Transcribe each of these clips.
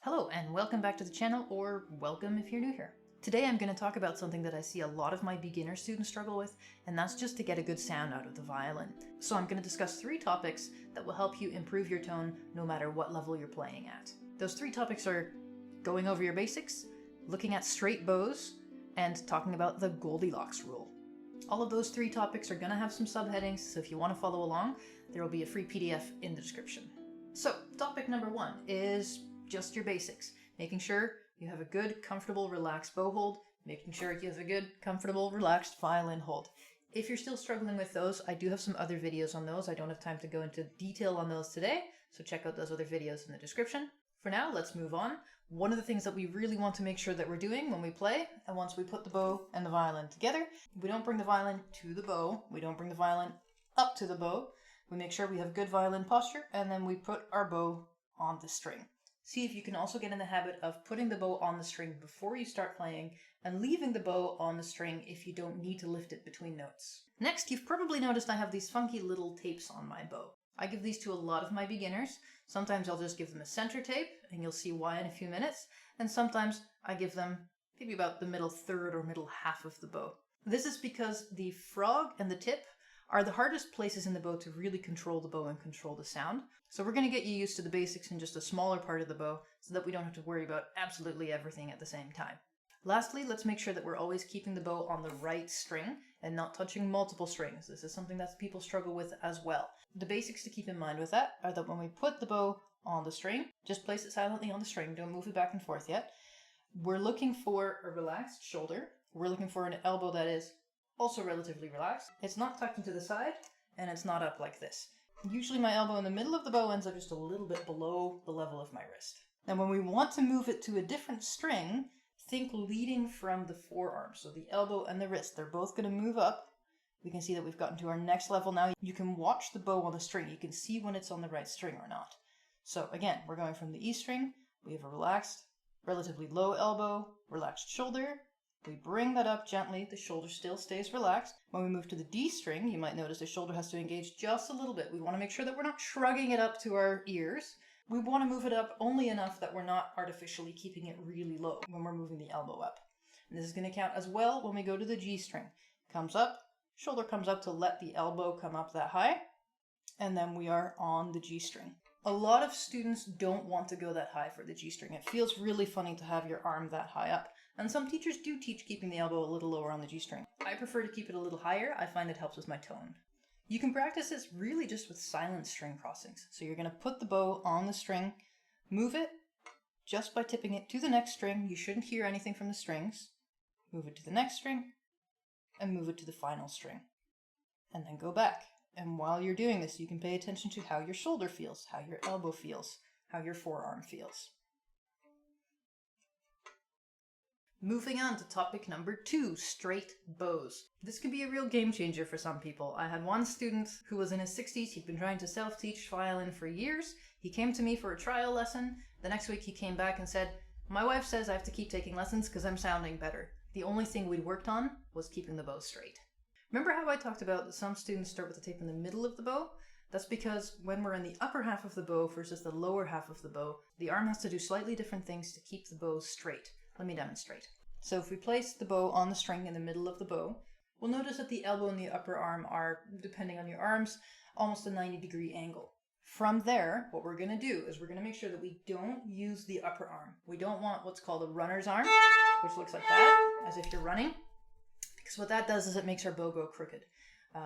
Hello and welcome back to the channel, or welcome if you're new here. Today I'm going to talk about something that I see a lot of my beginner students struggle with, and that's just to get a good sound out of the violin. So I'm going to discuss 3 topics that will help you improve your tone no matter what level you're playing at. Those 3 topics are going over your basics, looking at straight bows, and talking about the Goldilocks Rule. All of those 3 topics are going to have some subheadings, so if you want to follow along, there will be a free PDF in the description. So topic number 1 is just your basics, making sure you have a good, comfortable, relaxed bow hold, making sure you have a good, comfortable, relaxed violin hold. If you're still struggling with those, I do have some other videos on those. I don't have time to go into detail on those today, so check out those other videos in the description. For now, let's move on. One of the things that we really want to make sure that we're doing when we play, and once we put the bow and the violin together, we don't bring the violin to the bow, we don't bring the violin up to the bow, we make sure we have good violin posture, and then we put our bow on the string. See if you can also get in the habit of putting the bow on the string before you start playing and leaving the bow on the string if you don't need to lift it between notes. Next, you've probably noticed I have these funky little tapes on my bow. I give these to a lot of my beginners. Sometimes I'll just give them a center tape, and you'll see why in a few minutes, and sometimes I give them maybe about the middle third or middle half of the bow. This is because the frog and the tip are the hardest places in the bow to really control the bow and control the sound. So we're going to get you used to the basics in just a smaller part of the bow so that we don't have to worry about absolutely everything at the same time. Lastly, let's make sure that we're always keeping the bow on the right string and not touching multiple strings. This is something that people struggle with as well. The basics to keep in mind with that are that when we put the bow on the string, just place it silently on the string, don't move it back and forth yet. We're looking for a relaxed shoulder. We're looking for an elbow that is also relatively relaxed. It's not tucked into the side, and it's not up like this. Usually my elbow in the middle of the bow ends up just a little bit below the level of my wrist. Now when we want to move it to a different string, think leading from the forearm. So the elbow and the wrist, they're both going to move up. We can see that we've gotten to our next level now. You can watch the bow on the string. You can see when it's on the right string or not. So again, we're going from the E string. We have a relaxed, relatively low elbow, relaxed shoulder. We bring that up gently, the shoulder still stays relaxed. When we move to the D string, you might notice the shoulder has to engage just a little bit. We want to make sure that we're not shrugging it up to our ears. We want to move it up only enough that we're not artificially keeping it really low when we're moving the elbow up. And this is going to count as well when we go to the G string. Comes up, shoulder comes up to let the elbow come up that high, and then we are on the G string. A lot of students don't want to go that high for the G string. It feels really funny to have your arm that high up. And some teachers do teach keeping the elbow a little lower on the G string. I prefer to keep it a little higher. I find it helps with my tone. You can practice this really just with silent string crossings. So you're going to put the bow on the string, move it just by tipping it to the next string. You shouldn't hear anything from the strings. Move it to the next string and move it to the final string. And then go back. And while you're doing this, you can pay attention to how your shoulder feels, how your elbow feels, how your forearm feels. Moving on to topic number 2, straight bows. This can be a real game changer for some people. I had one student who was in his 60s. He'd been trying to self-teach violin for years. He came to me for a trial lesson. The next week he came back and said, "My wife says I have to keep taking lessons because I'm sounding better." The only thing we'd worked on was keeping the bow straight. Remember how I talked about that some students start with the tape in the middle of the bow? That's because when we're in the upper half of the bow versus the lower half of the bow, the arm has to do slightly different things to keep the bow straight. Let me demonstrate. So if we place the bow on the string in the middle of the bow, we'll notice that the elbow and the upper arm are, depending on your arms, almost a 90-degree angle. From there, what we're going to do is we're going to make sure that we don't use the upper arm. We don't want what's called a runner's arm, which looks like that, as if you're running, because what that does is it makes our bow go crooked.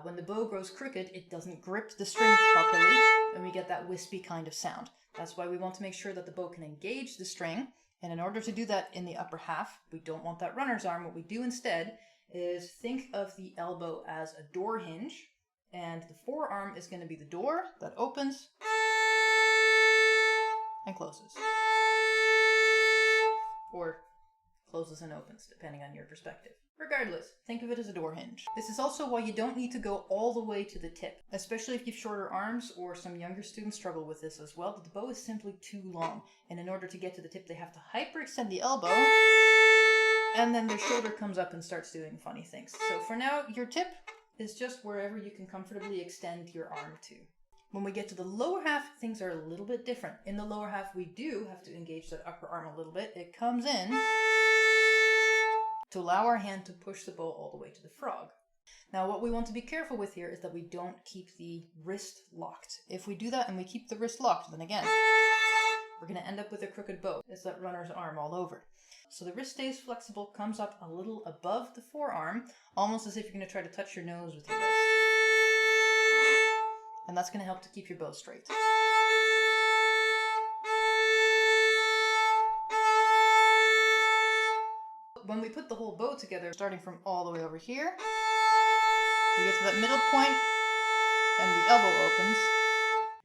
When the bow goes crooked, it doesn't grip the string properly, and we get that wispy kind of sound. That's why we want to make sure that the bow can engage the string. And in order to do that in the upper half, we don't want that runner's arm. What we do instead is think of the elbow as a door hinge, and the forearm is going to be the door that opens and closes. Or closes and opens, depending on your perspective. Regardless, think of it as a door hinge. This is also why you don't need to go all the way to the tip, especially if you have shorter arms, or some younger students struggle with this as well, that the bow is simply too long. And in order to get to the tip, they have to hyperextend the elbow, and then their shoulder comes up and starts doing funny things. So for now, your tip is just wherever you can comfortably extend your arm to. When we get to the lower half, things are a little bit different. In the lower half, we do have to engage that upper arm a little bit. It comes in to allow our hand to push the bow all the way to the frog. Now, what we want to be careful with here is that we don't keep the wrist locked. If we do that and we keep the wrist locked, then again, we're going to end up with a crooked bow. It's that runner's arm all over. So the wrist stays flexible, comes up a little above the forearm, almost as if you're going to try to touch your nose with your wrist. And that's going to help to keep your bow straight. When we put the whole bow together, starting from all the way over here, we get to that middle point and the elbow opens.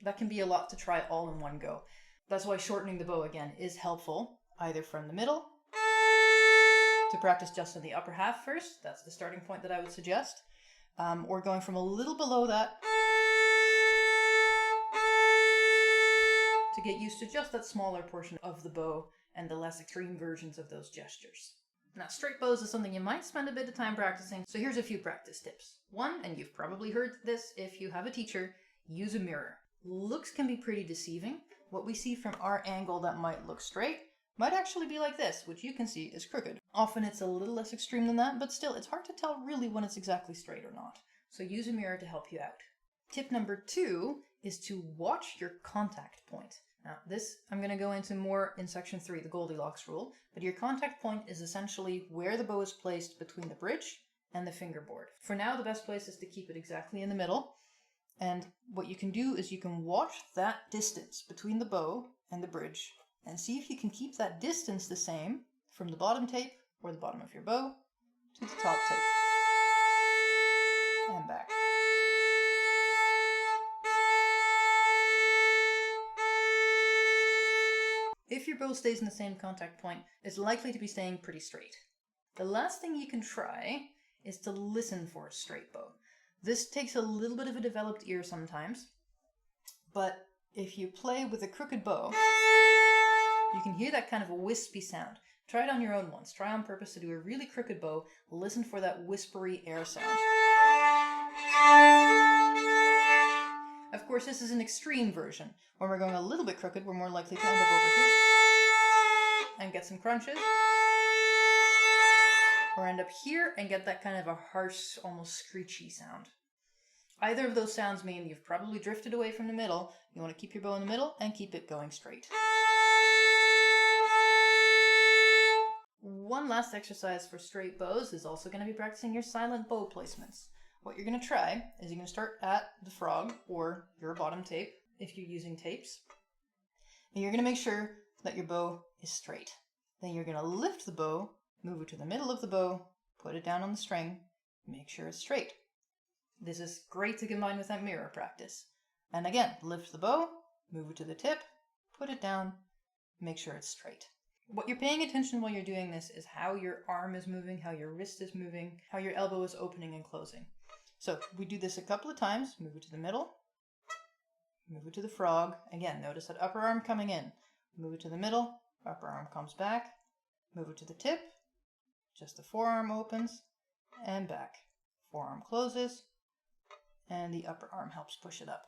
That can be a lot to try all in one go. That's why shortening the bow again is helpful, either from the middle to practice just in the upper half first. That's the starting point that I would suggest. Or going from a little below that to get used to just that smaller portion of the bow and the less extreme versions of those gestures. Now, straight bows is something you might spend a bit of time practicing, so here's a few practice tips. One, and you've probably heard this if you have a teacher, use a mirror. Looks can be pretty deceiving. What we see from our angle that might look straight might actually be like this, which you can see is crooked. Often it's a little less extreme than that, but still, it's hard to tell really when it's exactly straight or not. So use a mirror to help you out. Tip number 2 is to watch your contact point. Now, this I'm going to go into more in section 3, the Goldilocks Rule, but your contact point is essentially where the bow is placed between the bridge and the fingerboard. For now, the best place is to keep it exactly in the middle, and what you can do is you can watch that distance between the bow and the bridge, and see if you can keep that distance the same from the bottom tape, or the bottom of your bow, to the top tape, and back. If your bow stays in the same contact point, it's likely to be staying pretty straight. The last thing you can try is to listen for a straight bow. This takes a little bit of a developed ear sometimes, but if you play with a crooked bow, you can hear that kind of a wispy sound. Try it on your own once. Try on purpose to do a really crooked bow. Listen for that whispery air sound. Of course, this is an extreme version. When we're going a little bit crooked, we're more likely to end up over here and get some crunches. Or end up here and get that kind of a harsh, almost screechy sound. Either of those sounds mean you've probably drifted away from the middle. You want to keep your bow in the middle and keep it going straight. One last exercise for straight bows is also going to be practicing your silent bow placements. What you're going to try is you're going to start at the frog or your bottom tape if you're using tapes. And you're going to make sure that your bow is straight. Then you're going to lift the bow, move it to the middle of the bow, put it down on the string, make sure it's straight. This is great to combine with that mirror practice. And again, lift the bow, move it to the tip, put it down, make sure it's straight. What you're paying attention while you're doing this is how your arm is moving, how your wrist is moving, how your elbow is opening and closing. So we do this a couple of times. Move it to the middle, move it to the frog. Again, notice that upper arm coming in. Move it to the middle, upper arm comes back. Move it to the tip, just the forearm opens, and back. Forearm closes, and the upper arm helps push it up.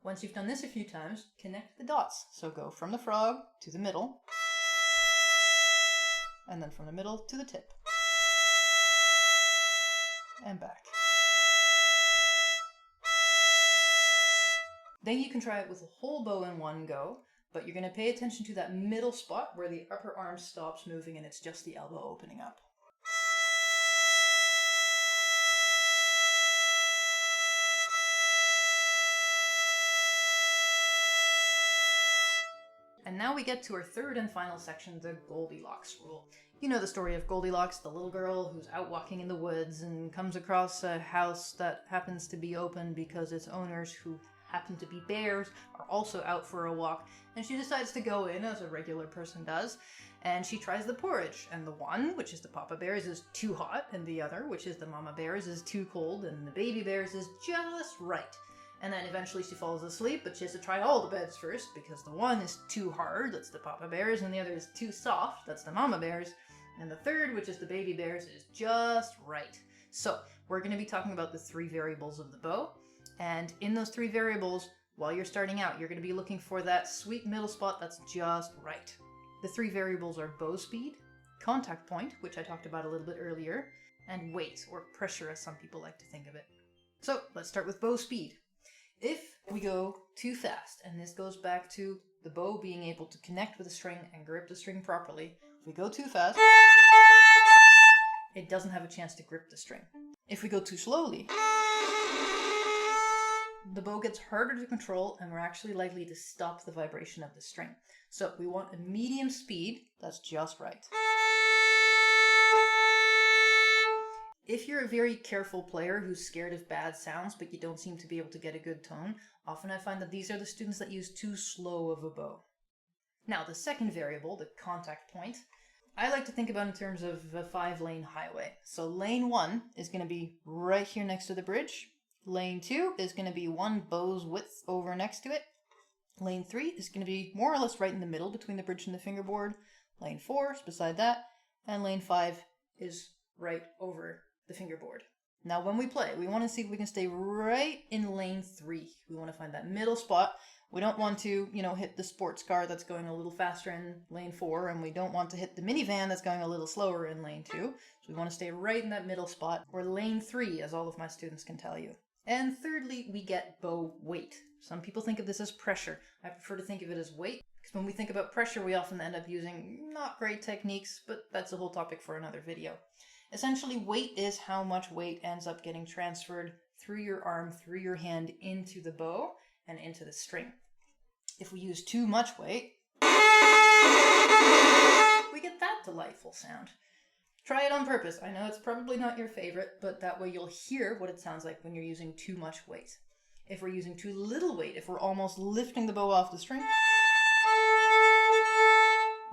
Once you've done this a few times, connect the dots. So go from the frog to the middle, and then from the middle to the tip, and back. Then you can try it with a whole bow in one go, but you're going to pay attention to that middle spot where the upper arm stops moving and it's just the elbow opening up. And now we get to our third and final section, the Goldilocks Rule. You know the story of Goldilocks, the little girl who's out walking in the woods and comes across a house that happens to be open because its owners, who happen to be bears, are also out for a walk, and she decides to go in as a regular person does, and she tries the porridge, and the one, which is the papa bear's, is too hot, and the other, which is the mama bear's, is too cold, and the baby bear's is just right. And then eventually she falls asleep, but she has to try all the beds first, because the one is too hard, that's the papa bear's, and the other is too soft, that's the mama bear's, and the third, which is the baby bear's, is just right. So we're going to be talking about the 3 variables of the bow, and in those 3 variables, while you're starting out, you're going to be looking for that sweet middle spot that's just right. The three variables are bow speed, contact point, which I talked about a little bit earlier, and weight, or pressure as some people like to think of it. So let's start with bow speed. If we go too fast, and this goes back to the bow being able to connect with the string and grip the string properly, if we go too fast, it doesn't have a chance to grip the string. If we go too slowly, the bow gets harder to control and we're actually likely to stop the vibration of the string. So we want a medium speed that's just right. If you're a very careful player who's scared of bad sounds but you don't seem to be able to get a good tone, often I find that these are the students that use too slow of a bow. Now the second variable, the contact point, I like to think about in terms of a 5-lane highway. So lane 1 is going to be right here next to the bridge. Lane 2 is going to be one bow's width over next to it. Lane 3 is going to be more or less right in the middle between the bridge and the fingerboard. Lane 4 is beside that. And lane 5 is right over the fingerboard. Now when we play, we want to see if we can stay right in lane 3. We want to find that middle spot. We don't want to, hit the sports car that's going a little faster in lane 4, and we don't want to hit the minivan that's going a little slower in lane 2. So we want to stay right in that middle spot, or lane 3, as all of my students can tell you. And thirdly, we get bow weight. Some people think of this as pressure. I prefer to think of it as weight, because when we think about pressure, we often end up using not great techniques, but that's a whole topic for another video. Essentially, weight is how much weight ends up getting transferred through your arm, through your hand, into the bow and into the string. If we use too much weight, we get that delightful sound. Try it on purpose. I know it's probably not your favorite, but that way you'll hear what it sounds like when you're using too much weight. If we're using too little weight, if we're almost lifting the bow off the string,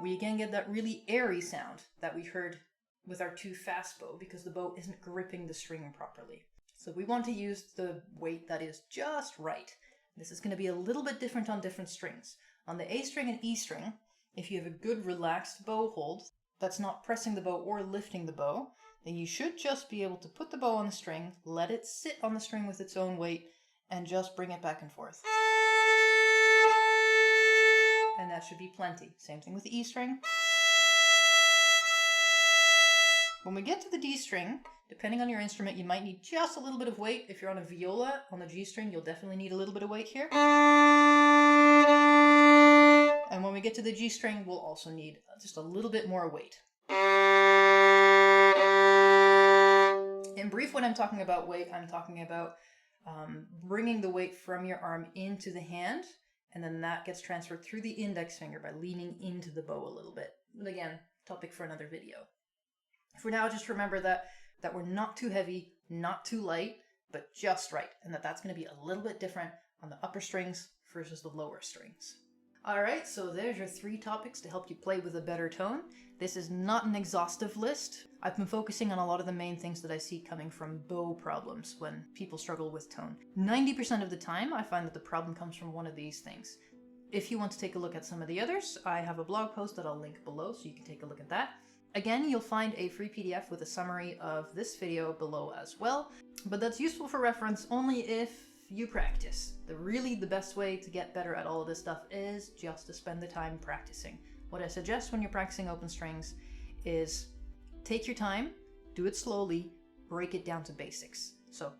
we again get that really airy sound that we heard with our too fast bow because the bow isn't gripping the string properly. So we want to use the weight that is just right. This is going to be a little bit different on different strings. On the A string and E string, if you have a good relaxed bow hold that's not pressing the bow or lifting the bow, then you should just be able to put the bow on the string, let it sit on the string with its own weight, and just bring it back and forth. And that should be plenty. Same thing with the E string. When we get to the D string, depending on your instrument, you might need just a little bit of weight. If you're on a viola, on the G string, you'll definitely need a little bit of weight here. And when we get to the G string, we'll also need just a little bit more weight. In brief, when I'm talking about weight, I'm talking about bringing the weight from your arm into the hand, and then that gets transferred through the index finger by leaning into the bow a little bit. But again, topic for another video. For now, just remember that we're not too heavy, not too light, but just right, and that's going to be a little bit different on the upper strings versus the lower strings. Alright, so there's your 3 topics to help you play with a better tone. This is not an exhaustive list. I've been focusing on a lot of the main things that I see coming from bow problems when people struggle with tone. 90% of the time, I find that the problem comes from one of these things. If you want to take a look at some of the others, I have a blog post that I'll link below so you can take a look at that. Again, you'll find a free PDF with a summary of this video below as well, but that's useful for reference only if you practice. The best way to get better at all of this stuff is just to spend the time practicing. What I suggest when you're practicing open strings is take your time, do it slowly, break it down to basics. So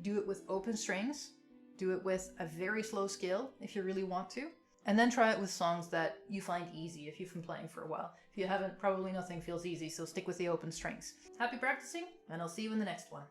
do it with open strings, do it with a very slow scale if you really want to, and then try it with songs that you find easy if you've been playing for a while. If you haven't, probably nothing feels easy, so stick with the open strings. Happy practicing, and I'll see you in the next one.